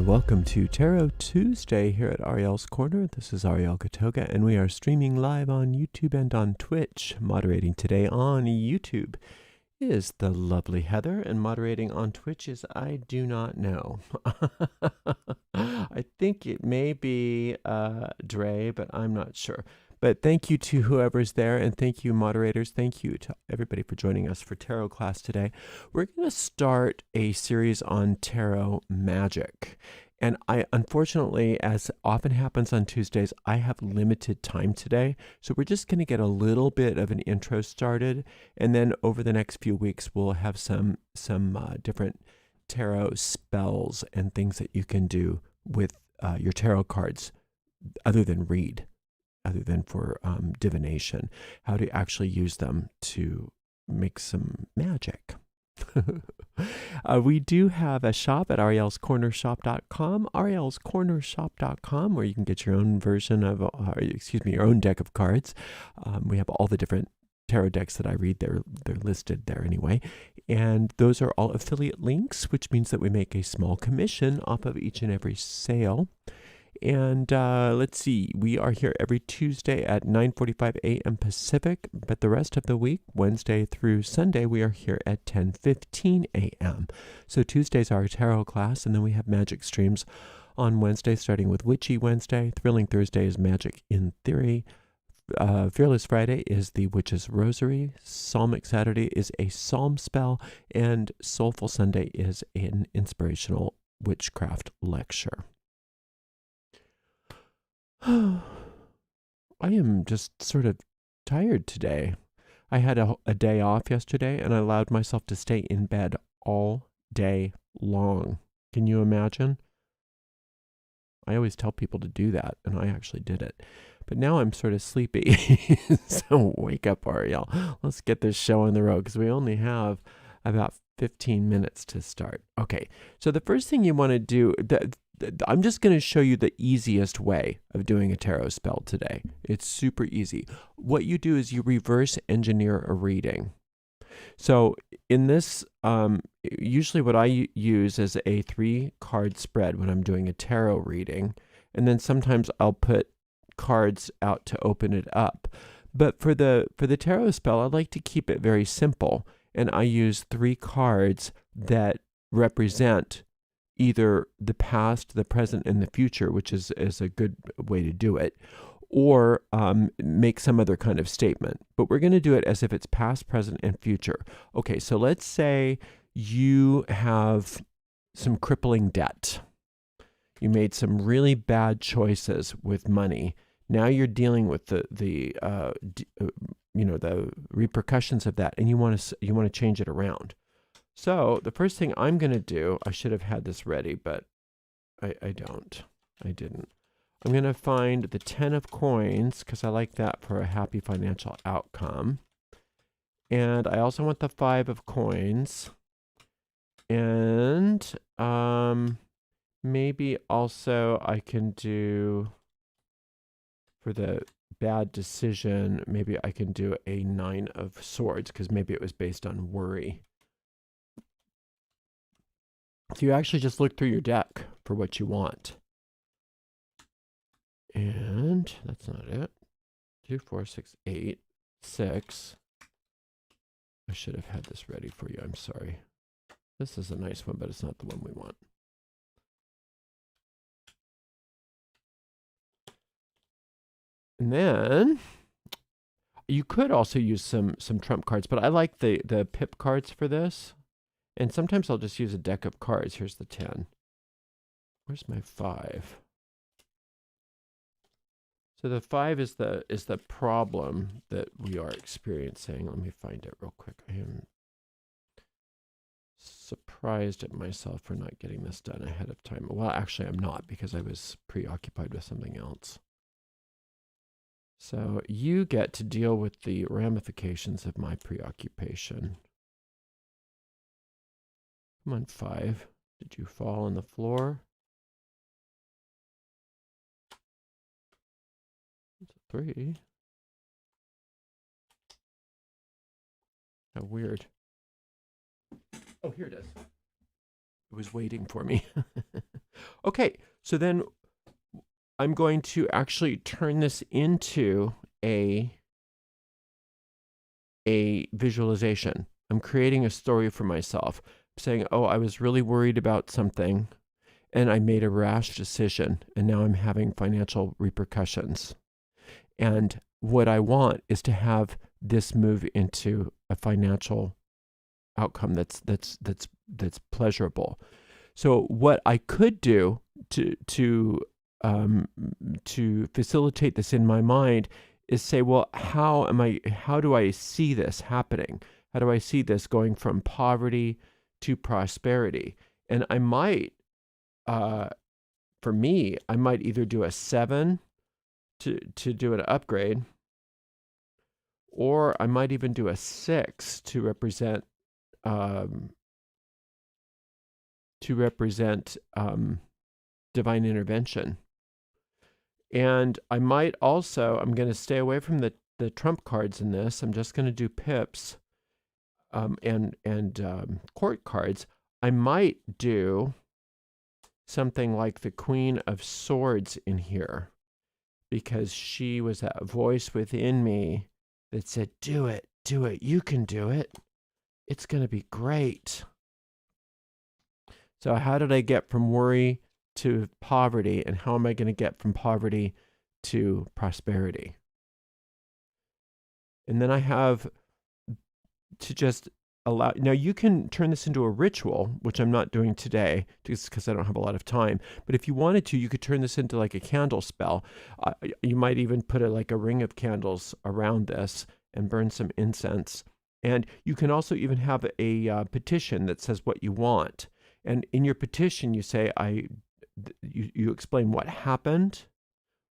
Welcome to Tarot Tuesday here at Ariel's Corner. This is Ariel Gatoga, and we are streaming live on YouTube and on Twitch. Moderating today on YouTube is the lovely Heather, and moderating on Twitch is I do not know. I think it may be Dre, but I'm not sure. But thank you to whoever's there, and thank you, moderators. Thank you to everybody for joining us for tarot class today. We're going to start a series on tarot magic. And unfortunately, as often happens on Tuesdays, I have limited time today. So we're just going to get a little bit of an intro started. And then over the next few weeks, we'll have some different tarot spells and things that you can do with your tarot cards other than for divination, how to actually use them to make some magic. We do have a shop at arielscornershop.com, arielscornershop.com, where you can get your own version of, your own deck of cards. We have all the different tarot decks that I read. They're listed there anyway. And those are all affiliate links, which means that we make a small commission off of each and every sale. And let's see, we are here every Tuesday at 9:45 a.m. Pacific, but the rest of the week, Wednesday through Sunday, we are here at 10:15 a.m. So Tuesdays are our tarot class, and then we have magic streams on Wednesday, starting with Witchy Wednesday. Thrilling Thursday is Magic in Theory. Fearless Friday is the Witch's Rosary. Psalmic Saturday is a psalm spell, and Soulful Sunday is an inspirational witchcraft lecture. I am just sort of tired today. I had a day off yesterday, and I allowed myself to stay in bed all day long. Can you imagine? I always tell people to do that, and I actually did it. But now I'm sort of sleepy. So wake up, Ariel. Let's get this show on the road, because we only have about 15 minutes to start. Okay, so the first thing you want to do, I'm just going to show you the easiest way of doing a tarot spell today. It's super easy. What you do is you reverse engineer a reading. So in this, usually what I use is a 3-card spread when I'm doing a tarot reading. And then sometimes I'll put cards out to open it up. But for the tarot spell, I like to keep it very simple. And I use 3 cards that represent either the past, the present, and the future, which is a good way to do it, or make some other kind of statement. But we're going to do it as if it's past, present, and future. Okay, so let's say you have some crippling debt. You made some really bad choices with money. Now you're dealing with the repercussions of that, and you want to change it around. So the first thing I'm going to do, I should have had this ready, but I don't. I didn't. I'm going to find the 10 of coins because I like that for a happy financial outcome. And I also want the 5 of coins. And maybe also I can do, for the bad decision, maybe I can do a 9 of swords because maybe it was based on worry. So you actually just look through your deck for what you want. And that's not it. 2, 4, 6, 8, 6. I should have had this ready for you. I'm sorry. This is a nice one, but it's not the one we want. And then you could also use some trump cards, but I like the pip cards for this. And sometimes I'll just use a deck of cards. Here's the 10. Where's my 5? So the 5 is the problem that we are experiencing. Let me find it real quick. I am surprised at myself for not getting this done ahead of time. Well, actually, I'm not because I was preoccupied with something else. So you get to deal with the ramifications of my preoccupation. Come on, 5. Did you fall on the floor? It's a 3. How weird. Oh, here it is. It was waiting for me. Okay, so then I'm going to actually turn this into a visualization. I'm creating a story for myself. I'm saying, oh, I was really worried about something and I made a rash decision and now I'm having financial repercussions. And what I want is to have this move into a financial outcome that's pleasurable. So what I could do to facilitate this in my mind is say, well, how do I see this happening? How do I see this going from poverty to prosperity? And I might, for me, I might either do a 7 to do an upgrade, or I might even do a 6 to represent divine intervention. And I might also, I'm going to stay away from the trump cards in this. I'm just going to do pips and court cards. I might do something like the Queen of Swords in here, because she was that voice within me that said, do it, you can do it. It's going to be great. So how did I get from worry to poverty, and how am I going to get from poverty to prosperity? And then I have to just allow, now you can turn this into a ritual, which I'm not doing today just because I don't have a lot of time. But if you wanted to, you could turn this into like a candle spell. You might even put like a ring of candles around this and burn some incense. And you can also even have a petition that says what you want. And in your petition, you say, you explain what happened,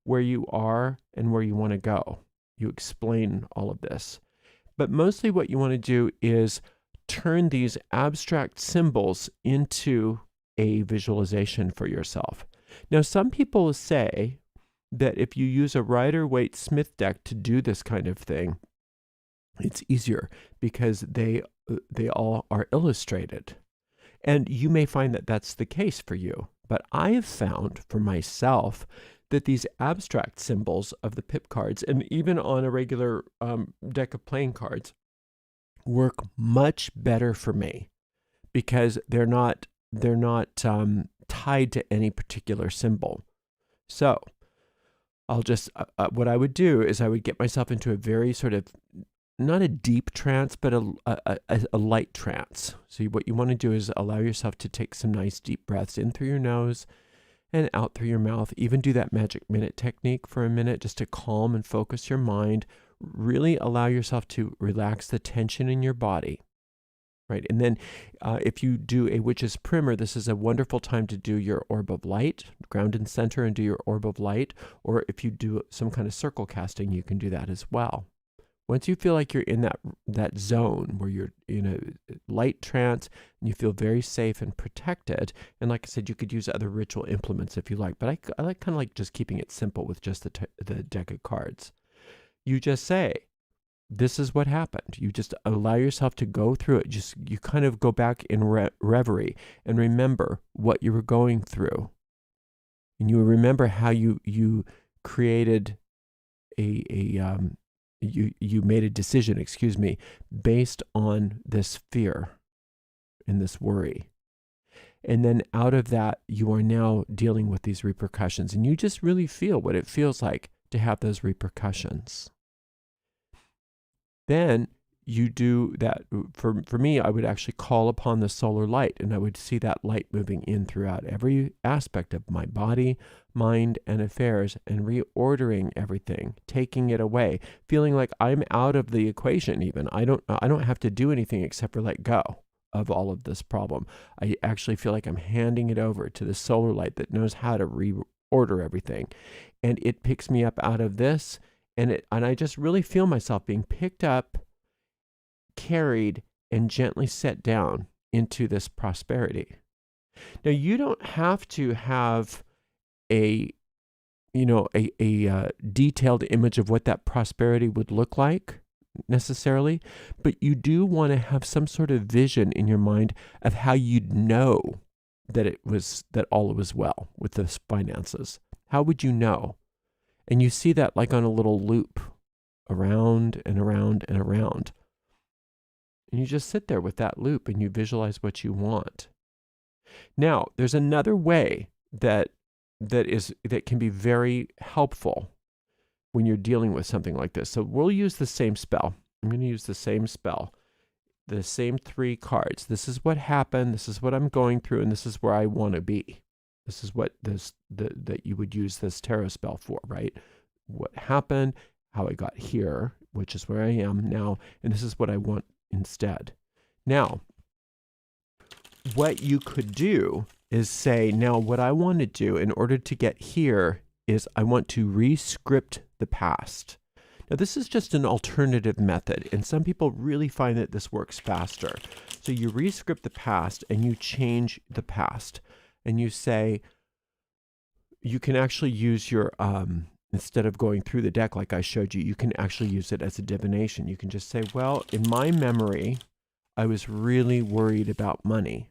where you are, and where you want to go. You explain all of this. But mostly what you want to do is turn these abstract symbols into a visualization for yourself. Now, some people say that if you use a Rider-Waite-Smith deck to do this kind of thing, it's easier because they all are illustrated. And you may find that that's the case for you. But I have found for myself that these abstract symbols of the pip cards, and even on a regular deck of playing cards, work much better for me because they're not tied to any particular symbol. So I'll just, what I would do is I would get myself into a very sort of, not a deep trance, but a light trance. So what you want to do is allow yourself to take some nice deep breaths in through your nose and out through your mouth. Even do that magic minute technique for a minute just to calm and focus your mind. Really allow yourself to relax the tension in your body. Right. And then if you do a witch's primer, this is a wonderful time to do your orb of light, ground and center and do your orb of light. Or if you do some kind of circle casting, you can do that as well. Once you feel like you're in that zone where you're in a light trance and you feel very safe and protected, and like I said, you could use other ritual implements if you like, but I like kind of like just keeping it simple with just the deck of cards. You just say, this is what happened. You just allow yourself to go through it. You kind of go back in reverie and remember what you were going through. And you remember how you created you made a decision, based on this fear and this worry. And then out of that, you are now dealing with these repercussions. And you just really feel what it feels like to have those repercussions. Then you do that. For me, I would actually call upon the solar light, and I would see that light moving in throughout every aspect of my body, mind, and affairs, and reordering everything, taking it away, feeling like I'm out of the equation even. I don't have to do anything except for let go of all of this problem. I actually feel like I'm handing it over to the solar light that knows how to reorder everything. And it picks me up out of this, and I just really feel myself being picked up, carried, and gently set down into this prosperity. Now, you don't have to have a detailed image of what that prosperity would look like necessarily, but you do want to have some sort of vision in your mind of how you'd know that all was well with the finances. How would you know? And you see that like on a little loop, around and around and around. And you just sit there with that loop and you visualize what you want. Now, there's another way that can be very helpful when you're dealing with something like this. So we'll use the same spell. I'm going to use the same spell, the same 3 cards. This is what happened. This is what I'm going through, and this is where I want to be. This is what that you would use this tarot spell for, right? What happened, how I got here, which is where I am now, and this is what I want instead. Now, what you could do is say, now what I want to do in order to get here is I want to re-script the past. Now, this is just an alternative method, and some people really find that this works faster. So you re-script the past and you change the past. And you say, you can actually use your, instead of going through the deck like I showed you, you can actually use it as a divination. You can just say, well, in my memory, I was really worried about money.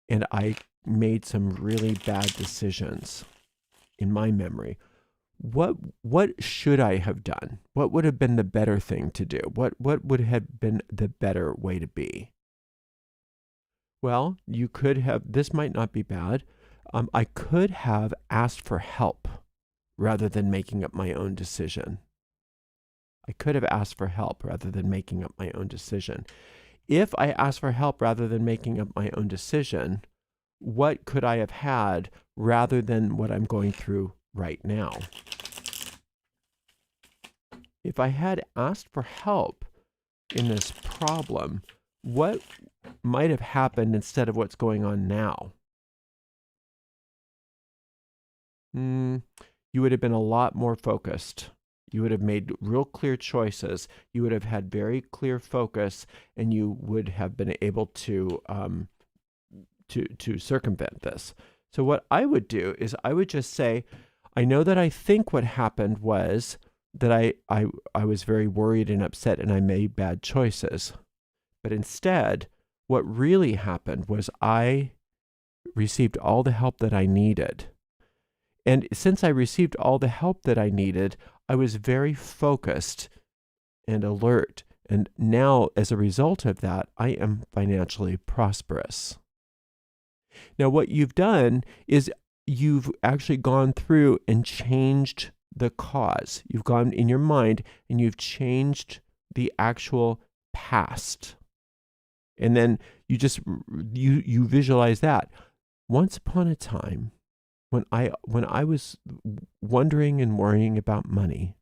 And I made some really bad decisions in my memory. What should I have done? What would have been the better thing to do? What would have been the better way to be? Well, you could have, this might not be bad. I could have asked for help rather than making up my own decision. I could have asked for help rather than making up my own decision. If I asked for help rather than making up my own decision, what could I have had rather than what I'm going through right now? If I had asked for help in this problem, what might have happened instead of what's going on now? You would have been a lot more focused. You would have made real clear choices. You would have had very clear focus, and you would have been able to circumvent this. So what I would do is I would just say, I know that I think what happened was that I was very worried and upset and I made bad choices. But instead, what really happened was I received all the help that I needed. And since I received all the help that I needed, I was very focused and alert. And now, as a result of that, I am financially prosperous. Now, what you've done is you've actually gone through and changed the cause. You've gone in your mind and you've changed the actual past. And then you visualize that. Once upon a time, when I was wondering and worrying about money,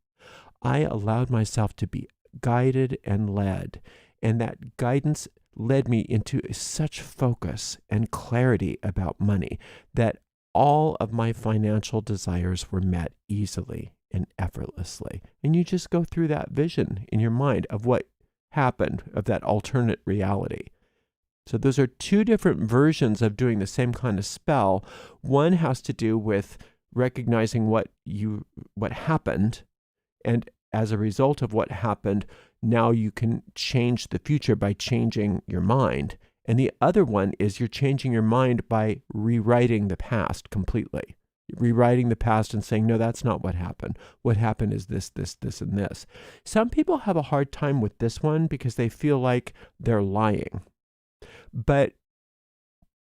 I allowed myself to be guided and led. And that guidance led me into such focus and clarity about money that all of my financial desires were met easily and effortlessly. And you just go through that vision in your mind of what happened, of that alternate reality. So those are two different versions of doing the same kind of spell. One has to do with recognizing what happened, and as a result of what happened, now you can change the future by changing your mind. And the other one is you're changing your mind by rewriting the past completely. Rewriting the past and saying, no, that's not what happened. What happened is this, and this. Some people have a hard time with this one because they feel like they're lying. But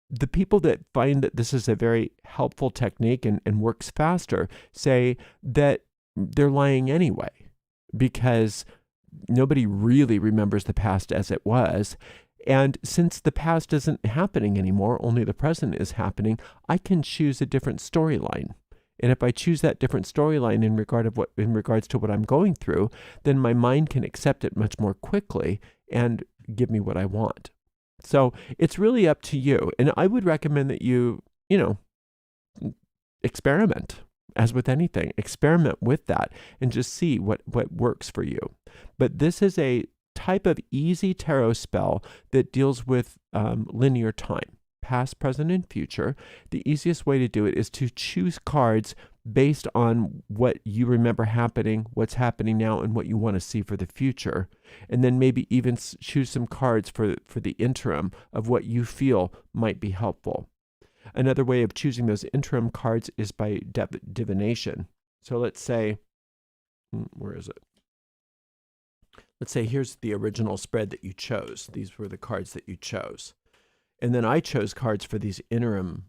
the people that find that this is a very helpful technique and works faster say that they're lying anyway, because nobody really remembers the past as it was. And since the past isn't happening anymore, only the present is happening, I can choose a different storyline. And if I choose that different storyline in regards to what I'm going through, then my mind can accept it much more quickly and give me what I want. So it's really up to you. And I would recommend that you experiment. As with anything, experiment with that and just see what works for you. But this is a type of easy tarot spell that deals with linear time, past, present, and future. The easiest way to do it is to choose cards based on what you remember happening, what's happening now, and what you want to see for the future. And then maybe even choose some cards for the interim of what you feel might be helpful. Another way of choosing those interim cards is by divination. So let's say, where is it? Let's say here's the original spread that you chose. These were the cards that you chose. And then I chose cards for these interim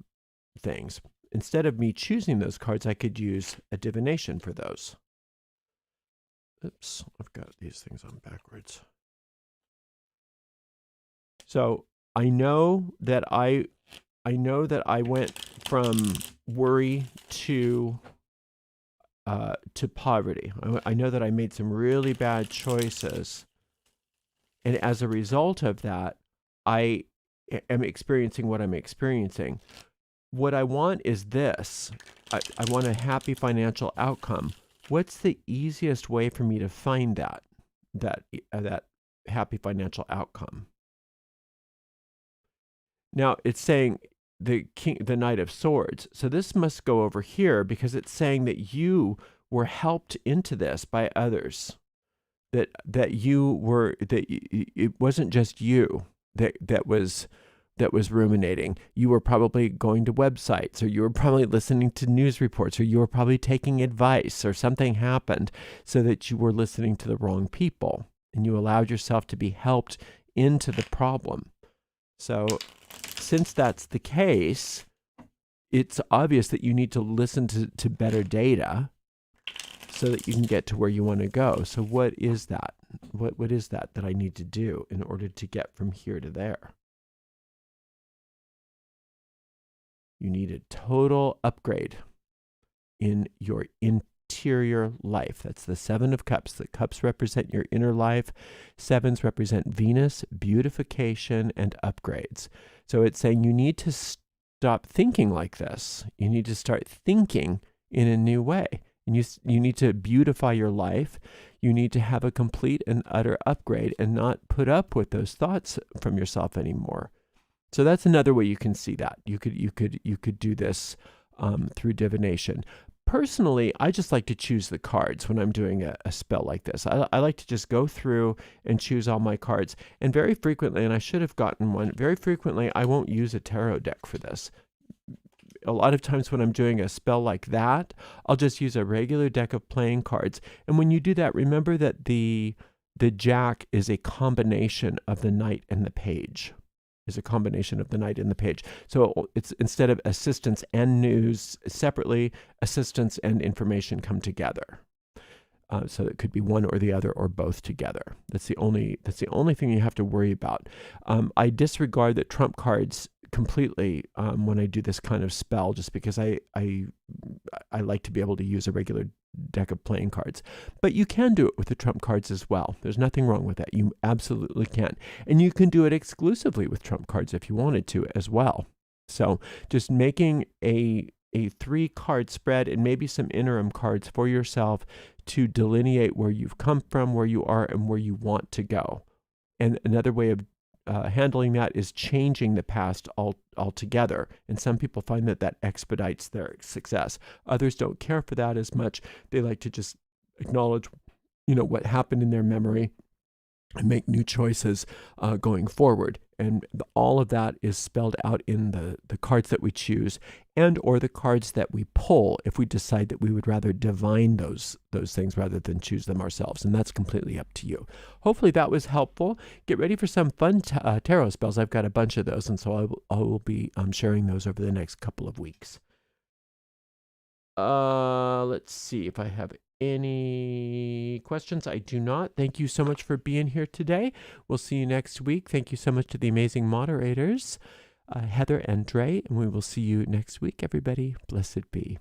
things. Instead of me choosing those cards, I could use a divination for those. Oops, I've got these things on backwards. So I know that I went from worry to poverty. I know that I made some really bad choices. And as a result of that, I am experiencing what I'm experiencing. What I want is this. I want a happy financial outcome. What's the easiest way for me to find that happy financial outcome? Now it's saying the Knight of Swords. So this must go over here because it's saying that you were helped into this by others. That it wasn't just you that was ruminating. You were probably going to websites, or you were probably listening to news reports, or you were probably taking advice, or something happened so that you were listening to the wrong people and you allowed yourself to be helped into the problem. So since that's the case, it's obvious that you need to listen to better data so that you can get to where you want to go. So what is that? What is that I need to do in order to get from here to there? You need a total upgrade in your interior life. That's the Seven of Cups. The cups represent your inner life. Sevens represent Venus, beautification, and upgrades. So it's saying you need to stop thinking like this. You need to start thinking in a new way. And you need to beautify your life. You need to have a complete and utter upgrade and not put up with those thoughts from yourself anymore. So that's another way you can see that. You could do this through divination. Personally, I just like to choose the cards when I'm doing a spell like this. I like to just go through and choose all my cards. And very frequently, and I should have gotten one, very frequently I won't use a tarot deck for this. A lot of times when I'm doing a spell like that, I'll just use a regular deck of playing cards. And when you do that, remember that the Jack is a combination of the Knight and the Page. is a combination of the knight and the page. So it's instead of assistance and news separately, assistance and information come together. So it could be one or the other or both together. That's the only thing you have to worry about. I disregard the trump cards completely when I do this kind of spell, just because I like to be able to use a regular deck of playing cards. But you can do it with the trump cards as well. There's nothing wrong with that. You absolutely can. And you can do it exclusively with trump cards if you wanted to as well. So just making a 3-card spread and maybe some interim cards for yourself to delineate where you've come from, where you are, and where you want to go. And another way of handling that is changing the past altogether. And some people find that expedites their success. Others don't care for that as much. They like to just acknowledge, what happened in their memory and make new choices going forward. And all of that is spelled out in the cards that we choose and or the cards that we pull if we decide that we would rather divine those things rather than choose them ourselves. And that's completely up to you. Hopefully that was helpful. Get ready for some fun tarot spells. I've got a bunch of those, and so I will be sharing those over the next couple of weeks. Let's see if I have any questions. I do not. Thank you so much for being here today. We'll see you next week. Thank you so much to the amazing moderators, Heather and Dre, and we will see you next week, everybody. Blessed be.